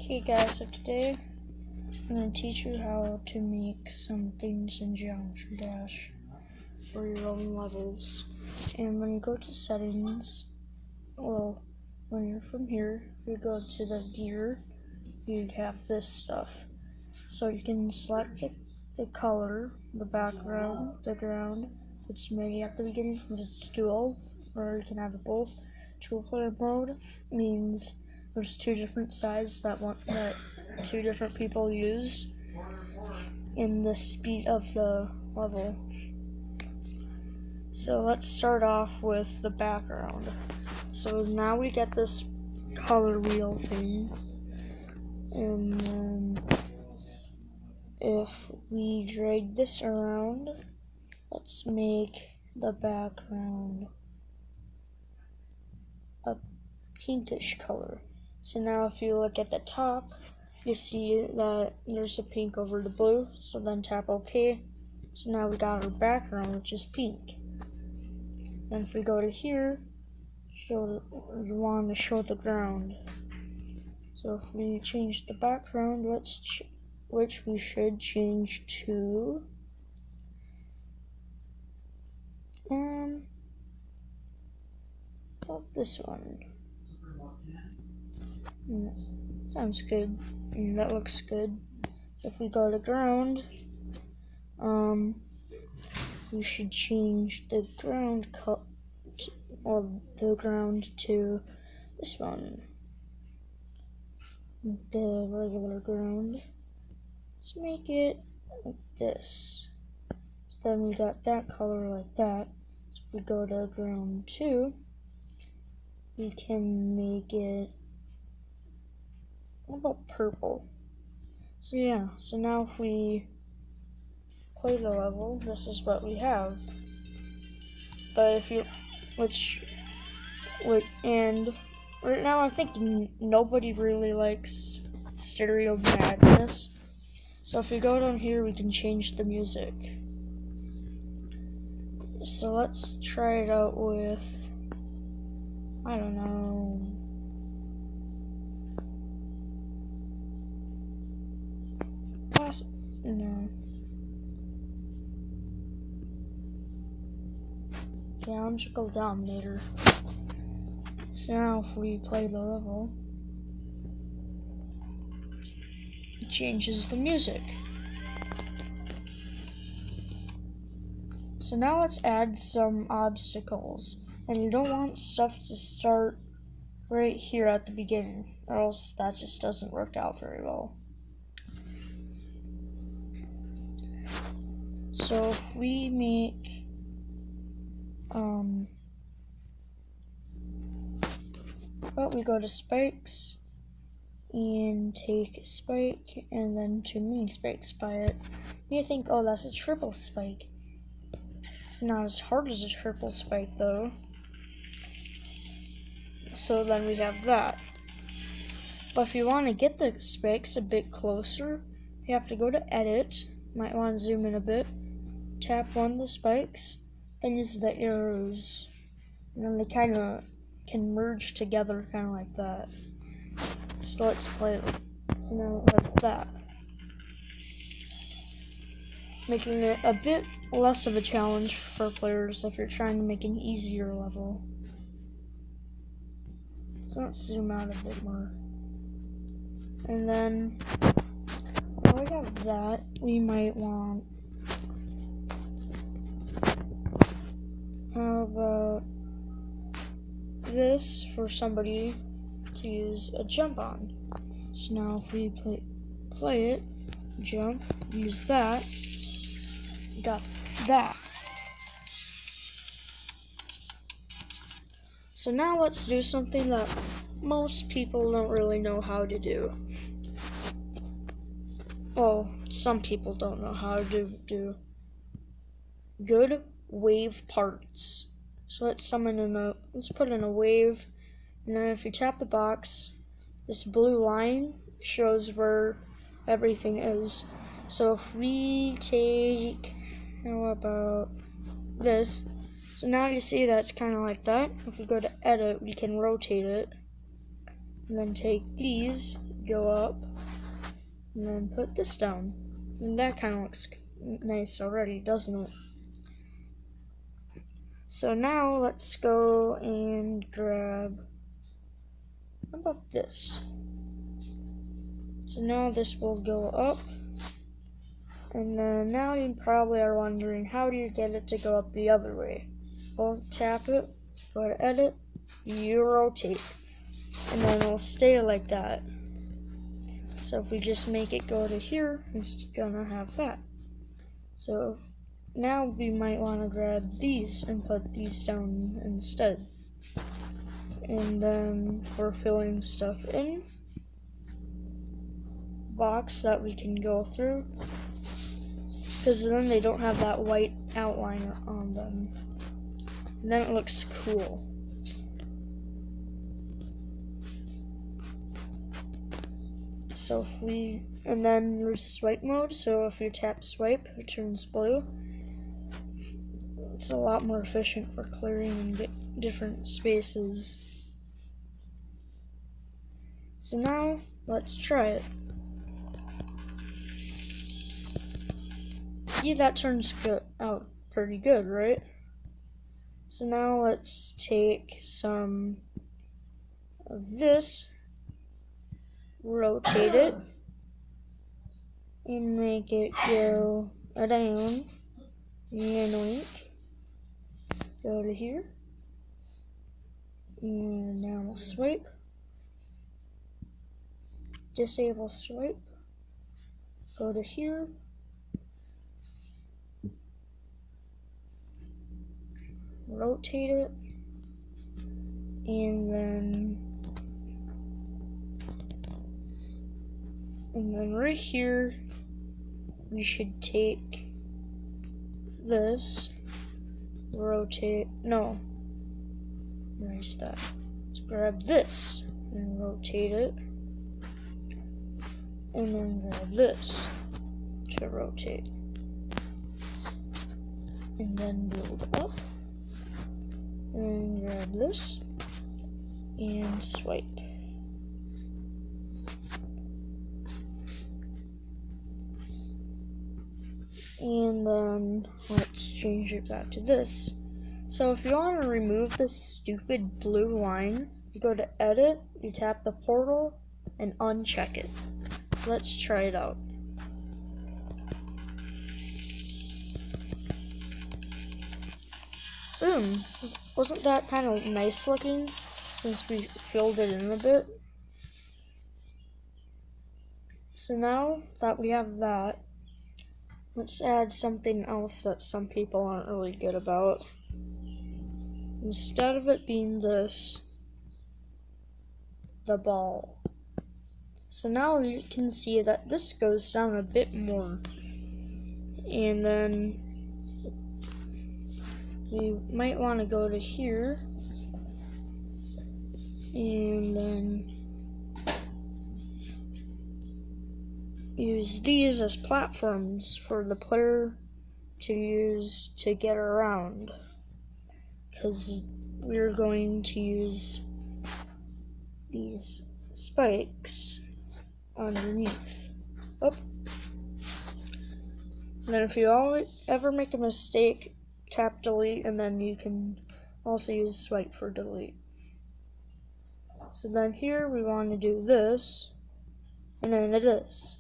Hey guys, so today I'm going to teach you how to make some things in Geometry Dash for your own levels. And when you go to settings, well, when you're from here, you go to the gear, you have this stuff. So you can select the color, the background, the ground, which maybe at the beginning it's dual, or you can have it both. Dual player mode means there's two different sides that two different people use in the speed of the level. So let's start off with the background. So now we get this color wheel thing, and then if we drag this around, let's make the background a pinkish color. So now if you look at the top, you see that there's a pink over the blue, so then tap OK. So now we got our background, which is pink. Then if we go to here, you want to show the ground. So if we change the background, which we should change to this one. Yes, sounds good. And that looks good. If we go to ground, we should change the ground the ground to this one, the regular ground. Let's make it like this. So then we got that color like that. So if we go to ground 2, we can make it, what about purple? So yeah, so now if we play the level, this is what we have. But if you, and right now I think nobody really likes stereo madness. So if we go down here, we can change the music. So let's try it out with, I don't know, Geometrical Dominator. So now if we play the level, it changes the music. So now let's add some obstacles. And you don't want stuff to start right here at the beginning, or else that just doesn't work out very well. So if we make we go to spikes and take spike and then 2 mini spikes by it. You think, oh, that's a triple spike. It's not as hard as a triple spike though. So then we have that. But if you want to get the spikes a bit closer, you have to go to edit. Might want to zoom in a bit. Tap one of the spikes, then use the arrows. And then they kind of can merge together, kind of like that. So let's play it. So now like that. Making it a bit less of a challenge for players if you're trying to make an easier level. So let's zoom out a bit more. And then, while we have that, we might want, how about this for somebody to use a jump on. So now if we play it, jump, use that, got that. So now let's do something that most people don't really know how to do. Well, some people don't know how to do good wave parts. So let's put in a wave, and then if you tap the box, this blue line shows where everything is. So if we take, how about this? So now you see that it's kind of like that. If we go to edit, we can rotate it, and then take these, go up and then put this down. And that kind of looks nice already, doesn't it? So now let's go and grab, how about this? So now this will go up. And then now you probably are wondering, how do you get it to go up the other way? Well, tap it, go to edit, you rotate, and then it'll stay like that. So if we just make it go to here, it's gonna have that. So now we might want to grab these and put these down instead. And then for filling stuff in, box that we can go through, because then they don't have that white outline on them. And then it looks cool. So if we, and then there's swipe mode, so if you tap swipe, it turns blue. It's a lot more efficient for clearing different spaces. So now, let's try it. See, that turns out pretty good, right? So now let's take some of this, rotate it, and make it go down, and link, go to here, and now we'll swipe, disable swipe, go to here, rotate it, and then right here we should take this, rotate, no, erase that. Let's grab this and rotate it, and then grab this to rotate, and then build up. And grab this and swipe. And then let's change it back to this. So if you want to remove this stupid blue line, you go to edit, you tap the portal, and uncheck it. So let's try it out. Boom! Wasn't that kind of nice looking since we filled it in a bit? So now that we have that, let's add something else that some people aren't really good about. Instead of it being this, the ball. So now you can see that this goes down a bit more. And then we might want to go to here and then use these as platforms for the player to use to get around, because we're going to use these spikes underneath. Oh. And then if you ever make a mistake, tap delete, and then you can also use swipe for delete. So then here we want to do this, and then this.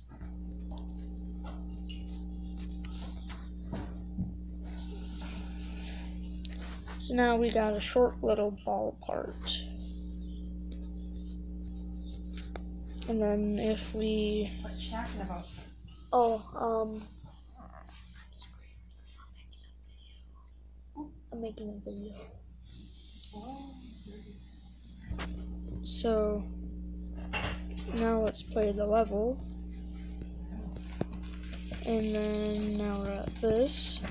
So now we got a short little ball part. And then if we... What are you talking about? I'm making a video. So now let's play the level. And then now we're at this.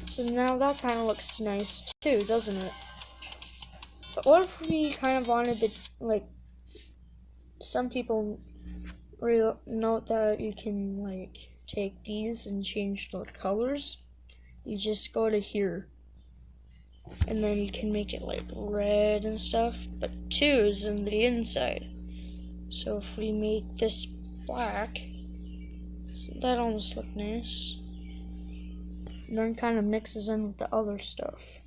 So now that kind of looks nice too, doesn't it? But what if we kind of wanted to, like, some people note that you can, like, take these and change the colors. You just go to here and then you can make it like red and stuff, but 2's in the inside. So if we make this black, that almost looks nice, and then kind of mixes in with the other stuff.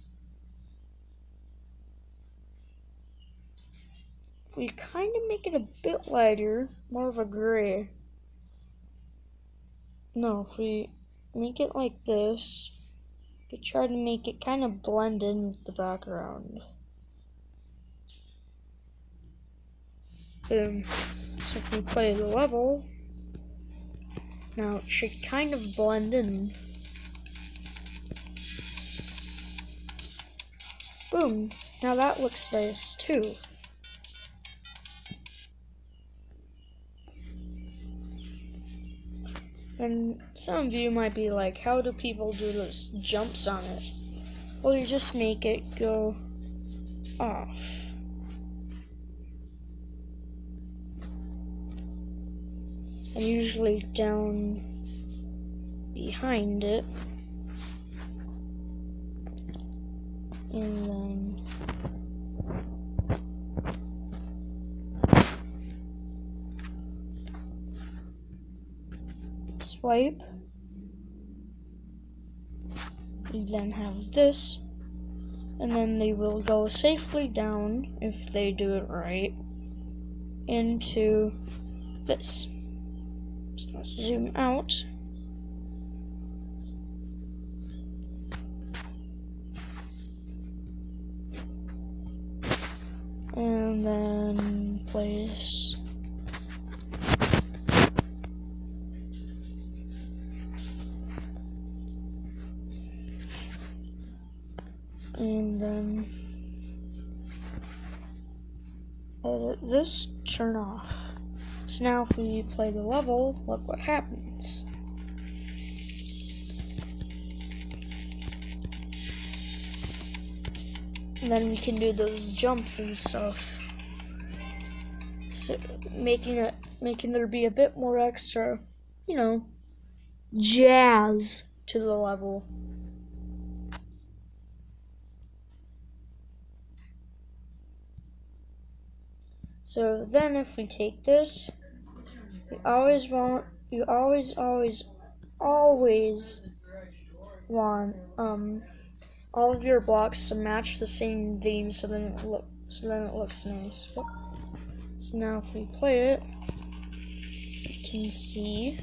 If we kind of make it a bit lighter, more of a gray. No, if we make it like this, we try to make it kind of blend in with the background. Boom. So if we play the level, now it should kind of blend in. Boom. Now that looks nice too. And some of you might be like, how do people do those jumps on it? Well, you just make it go off. And usually down behind it. And then swipe. You then have this, and then they will go safely down, if they do it right, into this. So let's zoom out. And then place and then edit this, turn off. So now if we play the level, look what happens. And then we can do those jumps and stuff. So making there be a bit more extra, you know, jazz to the level. So then if we take this, you always want all of your blocks to match the same theme, so then it looks nice. So now if we play it, you can see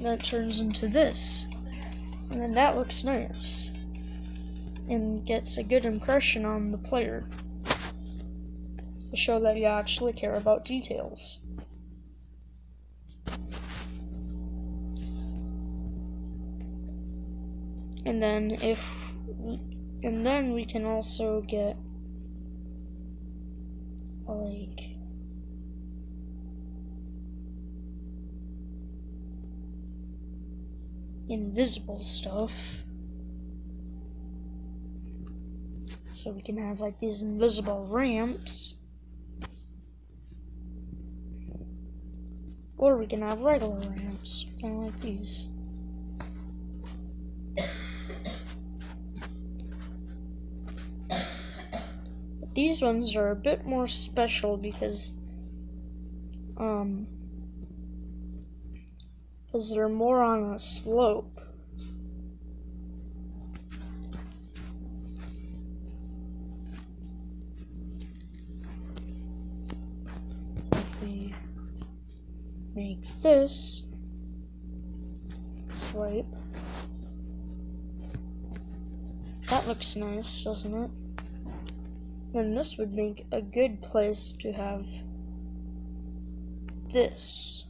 that turns into this, and then that looks nice and gets a good impression on the player to show that you actually care about details. And then we can also get like invisible stuff. So we can have like these invisible ramps, or we can have regular ramps, kind of like these. But these ones are a bit more special because they're more on a slope. If we make this swipe, that looks nice, doesn't it? Then this would make a good place to have this,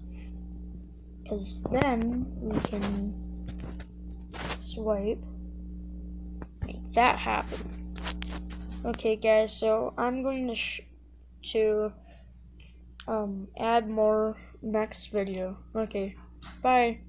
because then we can swipe, make that happen. Okay guys, so I'm going to add more next video. Okay, bye.